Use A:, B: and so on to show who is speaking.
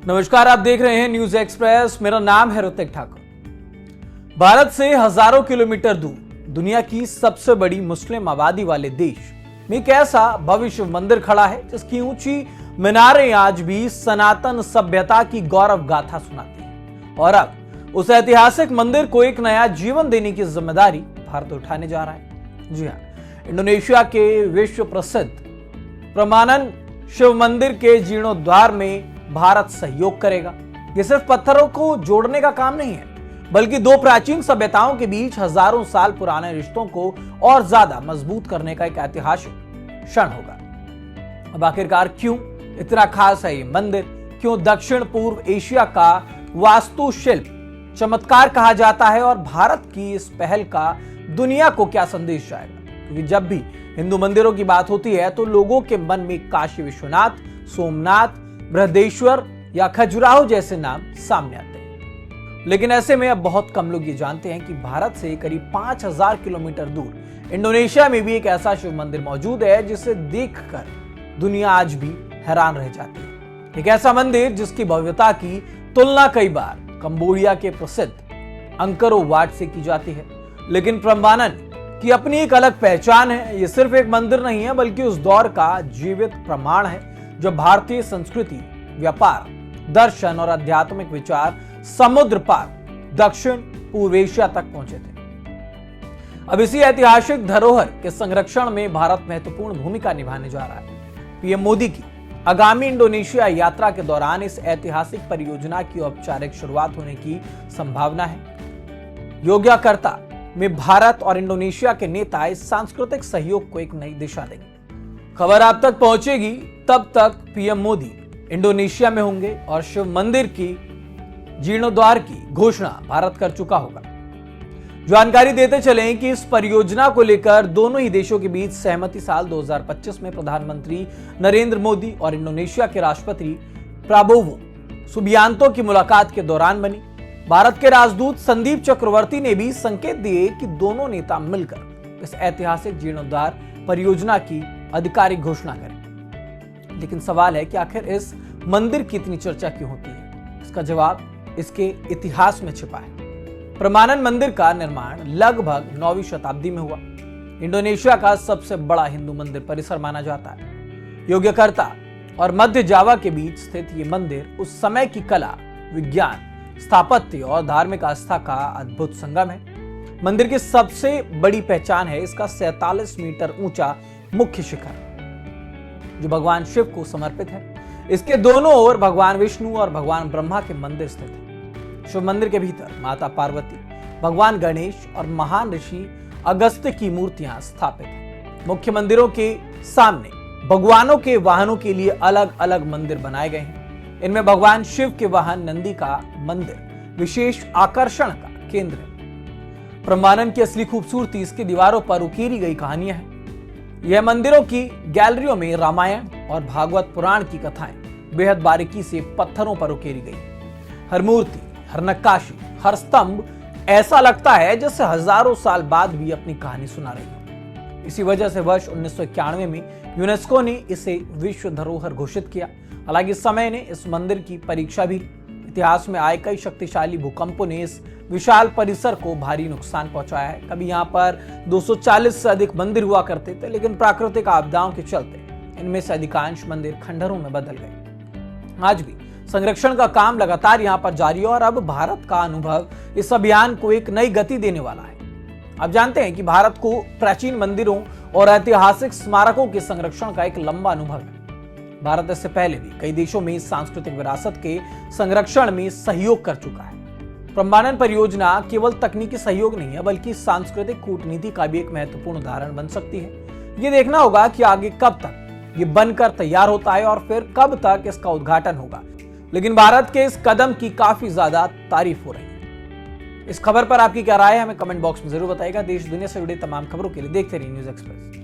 A: नमस्कार, आप देख रहे हैं न्यूज एक्सप्रेस। मेरा नाम है ऋतिक ठाकुर। भारत से हजारों किलोमीटर दूर दुनिया की सबसे बड़ी मुस्लिम आबादी वाले देश में एक ऐसा भव्य मंदिर खड़ा है जिसकी ऊंची मीनारें आज भी सनातन सभ्यता की गौरव गाथा सुनाती हैं। और अब उस ऐतिहासिक मंदिर को एक नया जीवन देने की जिम्मेदारी भारत उठाने जा रहा है। जी हाँ, इंडोनेशिया के विश्व प्रसिद्ध प्रमानन शिव मंदिर के जीर्णोद्धार में भारत सहयोग करेगा। यह सिर्फ पत्थरों को जोड़ने का काम नहीं है, बल्कि दो प्राचीन सभ्यताओं के बीच हजारों साल पुराने रिश्तों को और ज्यादा मजबूत करने का एक ऐतिहासिक क्षण होगा। अब आखिरकार क्यों इतना खास है ये मंदिर? क्यों दक्षिण पूर्व एशिया का वास्तुशिल्प चमत्कार कहा जाता है और भारत की इस पहल का दुनिया को क्या संदेश जाएगा? क्योंकि जब भी हिंदू मंदिरों की बात होती है तो लोगों के मन में काशी विश्वनाथ, सोमनाथ, बृहदेश्वर या खजुराहो जैसे नाम सामने आते हैं। लेकिन ऐसे में अब बहुत कम लोग ये जानते हैं कि भारत से करीब 5000 किलोमीटर दूर इंडोनेशिया में भी एक ऐसा शिव मंदिर मौजूद है जिसे देखकर दुनिया आज भी हैरान रह जाती है। एक ऐसा मंदिर जिसकी भव्यता की तुलना कई बार कंबोडिया के प्रसिद्ध अंकोर वाट से की जाती है। लेकिन प्रम्बानन की अपनी एक अलग पहचान है। ये सिर्फ एक मंदिर नहीं है, बल्कि उस दौर का जीवित प्रमाण है जो भारतीय संस्कृति, व्यापार, दर्शन और आध्यात्मिक विचार समुद्र पार दक्षिण पूर्व एशिया तक पहुंचे थे। अब इसी ऐतिहासिक धरोहर के संरक्षण में भारत महत्वपूर्ण भूमिका निभाने जा रहा है। पीएम मोदी की आगामी इंडोनेशिया यात्रा के दौरान इस ऐतिहासिक परियोजना की औपचारिक शुरुआत होने की संभावना है। योग्यकर्ता में भारत और इंडोनेशिया के नेता इस सांस्कृतिक सहयोग को एक नई दिशा देंगे। खबर आप तक पहुंचेगी तब तक पीएम मोदी इंडोनेशिया में होंगे और शिव मंदिर की जीर्णोद्धार की घोषणा भारत कर चुका होगा। जानकारी देते चलें कि इस परियोजना को लेकर दोनों ही देशों के बीच सहमति साल 2025 में प्रधानमंत्री नरेंद्र मोदी और इंडोनेशिया के राष्ट्रपति प्राबोवो सुबियांतो की मुलाकात के दौरान बनी। भारत के राजदूत संदीप चक्रवर्ती ने भी संकेत दिए कि दोनों नेता मिलकर इस ऐतिहासिक जीर्णोद्धार परियोजना की आधिकारिक घोषणा करें। लेकिन सवाल है कि आखिर इस मंदिर की इतनी चर्चा क्यों होती है? इसका जवाब इसके इतिहास में छिपा है। प्रमानन मंदिर का निर्माण लगभग 9वीं शताब्दी में हुआ। इंडोनेशिया का सबसे बड़ा हिंदू मंदिर परिसर माना जाता है। योग्यकर्ता और मध्य जावा के बीच स्थित ये मंदिर उस समय की कला, विज्ञान, स्थापत्य और धार्मिक आस्था का अद्भुत संगम है। मंदिर की सबसे बड़ी पहचान है इसका 47 मीटर ऊंचा मुख्य शिखर जो भगवान शिव को समर्पित है। इसके दोनों ओर भगवान विष्णु और भगवान ब्रह्मा के मंदिर स्थित हैं। शिव मंदिर के भीतर माता पार्वती, भगवान गणेश और महान ऋषि अगस्त्य की मूर्तियां स्थापित हैं। मुख्य मंदिरों के सामने भगवानों के वाहनों के लिए अलग अलग मंदिर बनाए गए हैं। इनमें भगवान शिव के वाहन नंदी का मंदिर विशेष आकर्षण का केंद्र है। प्रमानन की असली खूबसूरती इसकी दीवारों पर उकेरी गई कहानियां हैं। यह मंदिरों की गैलरियों में रामायण और भागवत पुराण की कथाएं बेहद बारीकी से पत्थरों पर उकेरी गई। हर मूर्ति, हर नक्काशी, हर स्तंभ ऐसा लगता है जैसे हजारों साल बाद भी अपनी कहानी सुना रही हो। इसी वजह से वर्ष 1991 में यूनेस्को ने इसे विश्व धरोहर घोषित किया। हालांकि समय ने इस मंदिर की परीक्षा भी। इतिहास में आए कई शक्तिशाली भूकंपों ने इस विशाल परिसर को भारी नुकसान पहुंचाया है। कभी यहाँ पर 240 से अधिक मंदिर हुआ करते थे, लेकिन प्राकृतिक आपदाओं के चलते इनमें से अधिकांश मंदिर खंडहरों में बदल गए। आज भी संरक्षण का काम लगातार यहाँ पर जारी है और अब भारत का अनुभव इस अभियान को एक नई गति देने वाला है। आप जानते हैं कि भारत को प्राचीन मंदिरों और ऐतिहासिक स्मारकों के संरक्षण का एक लंबा अनुभव है। भारत इससे पहले भी कई देशों में सांस्कृतिक विरासत के संरक्षण में सहयोग कर चुका है। प्रमानन परियोजना केवल तकनीकी सहयोग नहीं है, बल्कि सांस्कृतिक कूटनीति का भी एक महत्वपूर्ण उदाहरण बन सकती है। ये देखना होगा कि आगे कब तक ये बनकर तैयार होता है और फिर कब तक इसका उद्घाटन होगा। लेकिन भारत के इस कदम की काफी ज्यादा तारीफ हो रही है। इस खबर पर आपकी क्या राय है, हमें कमेंट बॉक्स में जरूर बताइएगा। देश दुनिया से जुड़ी तमाम खबरों के लिए देखते रहिए न्यूज एक्सप्रेस।